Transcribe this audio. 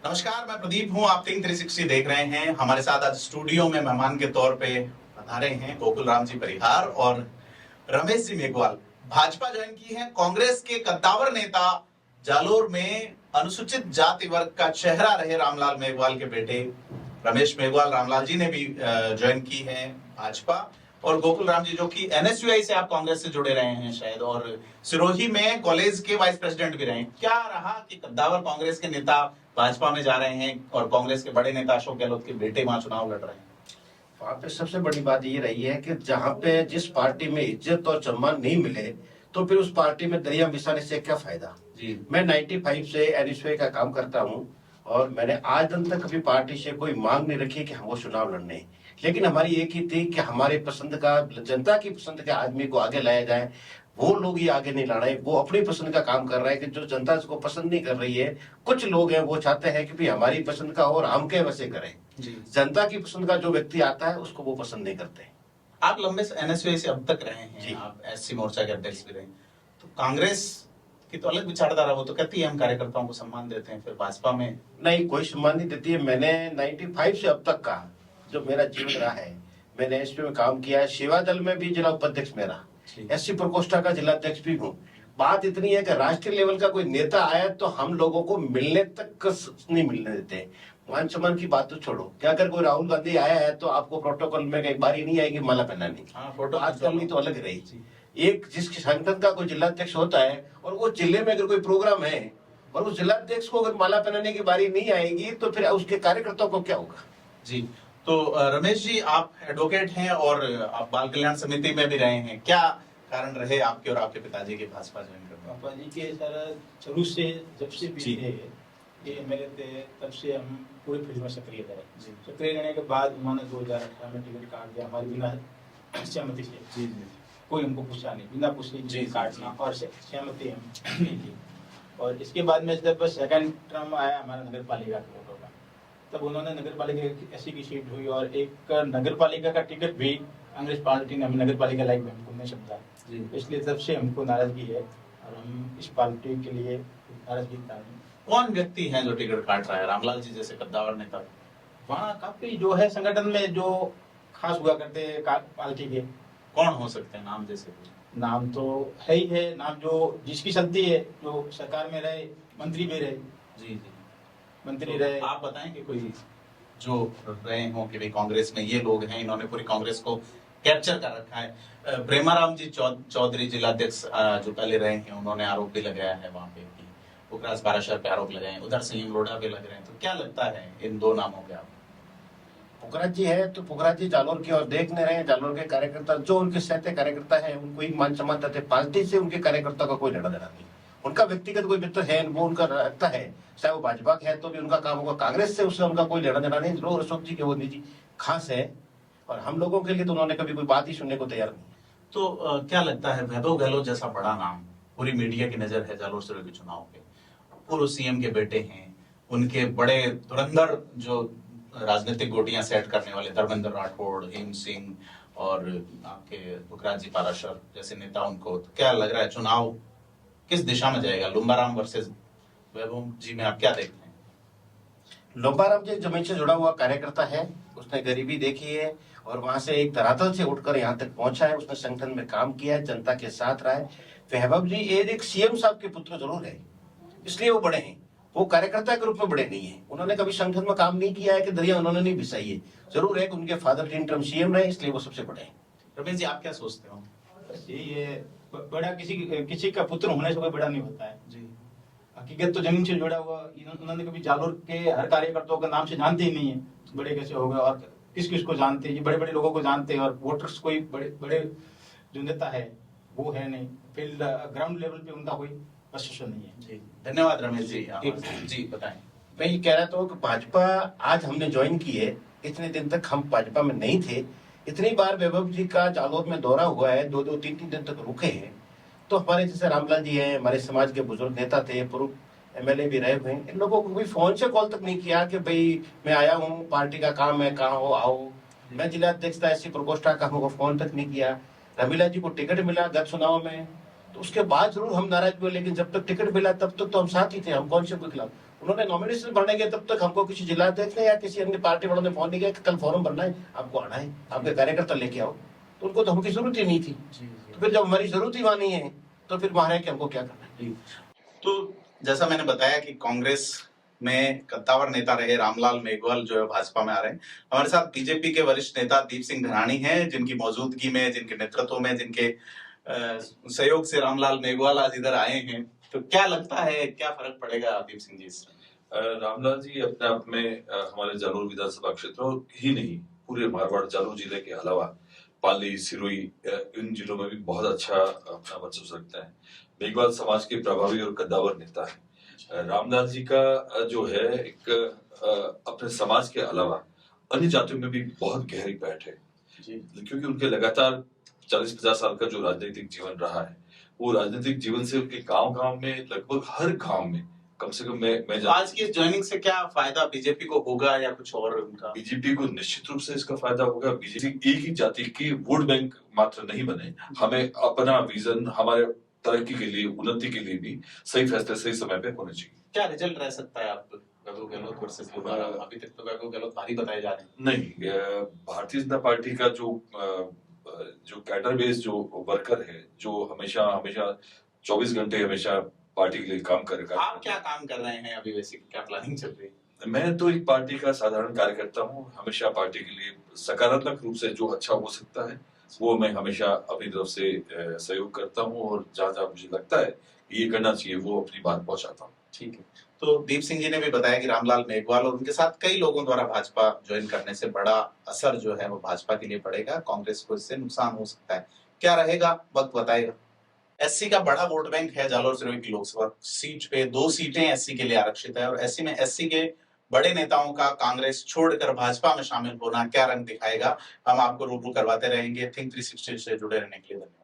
नमस्कार, मैं प्रदीप हूं। आप थिंक 360 देख रहे हैं। हमारे साथ आज स्टूडियो में मेहमान के तौर पे पधारे हैं गोकुल राम जी परिहार और रमेश जी मेघवाल। भाजपा ज्वाइन की है। कांग्रेस के कद्दावर नेता, जालोर में अनुसूचित जाति वर्ग का चेहरा रहे रामलाल मेघवाल के बेटे रमेश मेघवाल रामलाल जी ने भी ज्वाइन की है भाजपा। और गोकुल राम जी जो कि एनएसयूआई से आप कांग्रेस से जुड़े रहे हैं शायद, और सिरोही में कॉलेज के वाइस प्रेसिडेंट भी रहे। क्या रहा कि कद्दावर कांग्रेस के नेता भाजपा में जा रहे हैं और कांग्रेस के बड़े नेता अशोक गहलोत के बेटे वहां चुनाव लड़ रहे हैं? वहां पे सबसे बड़ी बात ये रही है कि जहां पे जिस पार्टी में इज्जत और सम्मान नहीं मिले तो फिर उस पार्टी में दरिया मिसाने से क्या फायदा। जी, मैं 95 से एनएसयूआई का काम करता हूं और मैंने आज दिन तक कभी पार्टी से कोई मांग नहीं रखी कि हम वो चुनाव लड़ने, लेकिन हमारी एक ही थी कि हमारे पसंद का, जनता की पसंद के आदमी को आगे लाया जाए। वो लोग ये आगे नहीं ला रहे, वो अपनी पसंद का काम कर रहे हैं कि जो जनता इसको पसंद नहीं कर रही है। कुछ लोग हैं वो चाहते हैं कि भाई हमारी पसंद का और हम के वैसे करें। जी। जनता की पसंद का जो व्यक्ति आता है उसको वो पसंद नहीं करते। आप लंबे एनएसयूआई से अब तक रहे जी। हैं, आप एससी मोर्चा के अध्यक्ष भी रहे। तो कांग्रेस की तो अलग विचारधारा, वो तो कहती है हम कार्यकर्ताओं को सम्मान देते हैं, फिर भाजपा में नहीं, कोई सम्मान नहीं देती है। मैंने 95 से अब तक का जो मेरा जीवन रहा है, मैंने एसपी में काम किया है, सेवा दल में भी जिला उपाध्यक्ष मेरा, एससी प्रकोष्ठा का जिला अध्यक्ष भी हूँ। बात इतनी है कि राष्ट्रीय लेवल का कोई नेता आया तो हम लोगों को मिलने तक नहीं मिलने देते। मान सम्मान की बात तो छोड़ो, क्या अगर कोई राहुल गांधी आया है तो आपको प्रोटोकॉल में एक बारी नहीं आएगी माला पहनानी। हाँ, फोटो बात करनी तो अलग रही। एक जिस संगठन का कोई जिला अध्यक्ष होता है और वो जिले में अगर कोई प्रोग्राम है और उस जिला अध्यक्ष को अगर माला पहनाने की बारी नहीं आएगी तो फिर उसके कार्यकर्ताओं को क्या होगा। जी। तो रमेश जी, आप एडवोकेट हैं और आप बाल कल्याण समिति में भी रहे हैं। क्या कारण रहे आपके और आपके पिताजी के भाजपा ज्वाइन करने? पापा जी के सारा शुरू से जब से भी जी। थे, ये एमएलए थे, तब से हम पूरे फील्ड में सक्रिय रहे। जी। सक्रिय रहने के बाद उन्होंने 2018 में टिकट काट दिया हमारी बिना सहमति से। जी जी। कोई हमको पूछा नहीं, बिना पूछे जी, टिकट जी, काटना जी। और सहमति हम नहीं थी। और इसके बाद में जब सेकंड टर्म आया हमारा नगर पालिका के वोटों का, तब उन्होंने नगर पालिका की ऐसी की सीट हुई और एक नगर पालिका का टिकट भी कांग्रेस पार्टी ने हमें नगर पालिका लाइक में हमको नहीं समझा। इसलिए तब से हमको नाराजगी है और हम इस पार्टी के लिए नाराजगी ताड़ी। कौन व्यक्ति हैं जो टिकट काट रहा है? रामलाल जी जैसे कद्दावर नेता? वहाँ काफी जो है संगठन में जो खास हुआ करते हैं पार्टी के, कौन हो सकते हैं नाम जैसे? नाम तो है ही है, नाम जो जिसकी चलती है, जो सरकार में रहे, मंत्री भी रहे। जी जी। मंत्री तो रहे। आप बताएं कि कोई जो रहे हो कि भाई कांग्रेस में ये लोग हैं, इन्होंने पूरी कांग्रेस को कैप्चर कर रखा है। प्रेमाराम जी चौधरी जिला अध्यक्ष जो पहले रहे हैं, उन्होंने आरोप भी लगाया है वहां पे कि पुखराज पाराशर पे आरोप लगाए हैं, उधर संयम लोढ़ा भी लग रहे हैं। तो क्या लगता है इन दो नामों पे? आप पुखराज जी है तो पुखराज जी जालोर की और देखने रहे हैं। जालोर के कार्यकर्ता जो उनके सहते कार्यकर्ता है उनको ही मान सम्मान देते। पार्टी से उनके कार्यकर्ता का कोई लेना देना नहीं। उनका व्यक्तिगत कोई मित्र है, वो उनका रखता है, चाहे वो भाजपा के है तो भी उनका काम होगा। कांग्रेस से उससे उनका कोई लेना देना नहीं। जरूर अशोक जी के वो निजी खास है और हम लोगों के लिए तो उन्होंने कभी कोई बात ही सुनने को तैयार नहीं। तो क्या लगता है वैभव गहलोत जैसा बड़ा नाम, पूरी मीडिया की नजर है जालोर सिरोही के चुनाव पे, पूर्व सीएम के बेटे हैं, उनके बड़े धुरंधर जो राजनीतिक गोटियां सेट करने वाले धर्मेंद्र राठौड़, हेम सिंह और आपके पुखराज जी पाराशर जैसे नेता, उनको तो क्या लग रहा है चुनाव किस दिशा में जाएगा? लुम्बाराम वर्सेस वैभव जी में आप क्या देखते हैं? लोबाराम जी जमीन से जुड़ा हुआ कार्यकर्ता है, उसने गरीबी देखी है और वहां से एक धरातल से उठकर यहाँ तक पहुंचा है। उसने संगठन में काम किया है, जनता के साथ रहा है। वैभव जी एक सीएम साहब के पुत्र जरूर है, इसलिए वो बड़े हैं। वो कार्यकर्ता के रूप में बड़े नहीं है। उन्होंने कभी संगठन में काम नहीं किया है कि दरिया उन्होंने नहीं बिछाई है। जरूर है कि उनके फादर जी इंटरम सीएम रहे, इसलिए वो सबसे बड़े हैं। रमेश जी, आप क्या सोचते हो? बस यही है, बड़ा किसी का पुत्र होने से कोई बड़ा नहीं होता है। जी। हकीकत तो जमीन से जुड़ा हुआ। उन्होंने कभी जालोर के हर कार्यकर्ताओं का नाम से जानते ही नहीं है, बड़े कैसे हो गए और किस किस को जानते हैं। ये बड़े बड़े लोगों को जानते हैं और वोटर्स कोई बड़े बड़े जो नेता है वो है नहीं। फील्ड ग्राउंड लेवल पे उनका कोई प्रशिक्षण नहीं है। जी, धन्यवाद रमेश जी। जी बताएं। मैं ये कह रहा था कि भाजपा आज हमने ज्वाइन की है, इतने दिन तक हम भाजपा में नहीं थे। इतनी बार वैभव जी का जालोर में दौरा हुआ है, 2-2, 3-3 दिन तक रुके हैं। तो हमारे जैसे रामलाल जी हैं, हमारे समाज के बुजुर्ग नेता थे, पूर्व एमएलए भी रहे हुए हैं, इन लोगों को कोई फोन से कॉल तक नहीं किया कि भाई मैं आया हूँ, पार्टी का काम है, कहाँ हो आओ। मैं जिला अध्यक्ष था एससी प्रकोष्ठा का, हमको फोन तक नहीं किया। रमीला जी को टिकट मिला गत चुनाव में, तो उसके बाद जरूर हम नाराज हुए, लेकिन जब तक टिकट मिला तब तक तो हम साथ ही थे। हम कौन से के खिलाफ उन्होंने नॉमिनेशन भरने के तब तक हमको किसी जिला अध्यक्ष ने या किसी अन्य पार्टी वालों ने फोन नहीं किया कि कल फॉर्म भरना है, आपको आना है, आपके कार्यकर्ता लेके आओ। तो उनको तो हमकी जरूरत ही नहीं थी। तो फिर जब हमारी जरूरत ही वहां नहीं है तो फिर वहां रह के हमको क्या करना है। तो जैसा मैंने बताया कि कांग्रेस में कद्दावर नेता रहे रामलाल मेघवाल जो है भाजपा में आ रहे हैं। हमारे साथ बीजेपी के वरिष्ठ नेता दीप सिंह घराणी हैं, जिनकी मौजूदगी में, जिनके नेतृत्व में, जिनके सहयोग से रामलाल मेघवाल आज इधर आए हैं। तो क्या लगता है, क्या फर्क पड़ेगा दीप सिंह जी इससे? रामलाल जी अपने आप में हमारे जालोर विधानसभा क्षेत्र ही नहीं, पूरे मारवाड़ जालोर जिले के अलावा पाली, सिरोही, इन जिलों में भी बहुत अच्छा अपना वर्चस्व रखता है। मेघवाल समाज के प्रभावी और कद्दावर नेता है। रामलाल जी का जो है एक अपने समाज के अलावा अन्य जातियों में भी बहुत गहरी पैठ है, क्योंकि उनके लगातार 40-50 साल का जो राजनीतिक जीवन रहा है, वो राजनीतिक जीवन से उनके गांव-गांव में, लगभग हर गांव में कम से कम मैं आज की ज्वाइनिंग से क्या फायदा बीजेपी को होगा या कुछ और उनका? बीजेपी को निश्चित रूप से इसका फायदा होगा। बीजेपी एक ही जाति की वोट बैंक मात्र नहीं बने, हमें अपना विजन, हमारे तरक्की के लिए, उन्नति के लिए भी सही फैसले सही समय पे होने चाहिए। क्या रिजल्ट रह सकता है आप वैभव गहलोत वर्सेस दोबारा? अभी तक तो वैभव गहलोत भारी बताए जा रहे हैं। नहीं, भारतीय जनता पार्टी का जो कैडर बेस जो वर्कर है, जो हमेशा 24 घंटे हमेशा पार्टी के लिए काम करेगा। आप क्या काम कर रहे हैं अभी, वैसे क्या प्लानिंग चल रही है? मैं तो एक पार्टी का साधारण कार्यकर्ता हूँ। हमेशा पार्टी के लिए सकारात्मक रूप से जो अच्छा हो सकता है वो मैं हमेशा अपनी तरफ से सहयोग करता हूँ, और जहाँ जहाँ मुझे लगता है ये करना चाहिए वो अपनी बात पहुंचाता हूँ। ठीक है। तो दीप सिंह जी ने भी बताया कि रामलाल मेघवाल और उनके साथ कई लोगों द्वारा भाजपा ज्वाइन करने से बड़ा असर जो है वो भाजपा के लिए पड़ेगा, कांग्रेस को इससे नुकसान हो सकता है। क्या रहेगा, वक्त बताएगा। एससी का बड़ा वोट बैंक है जालोर सिरोही की लोकसभा सीट पे, 2 सीटें एससी के लिए आरक्षित है, और ऐसे में एससी के बड़े नेताओं का कांग्रेस छोड़कर भाजपा में शामिल होना क्या रंग दिखाएगा, हम आपको रूबरू करवाते रहेंगे। थिंक 360 से जुड़े रहने के लिए धन्यवाद।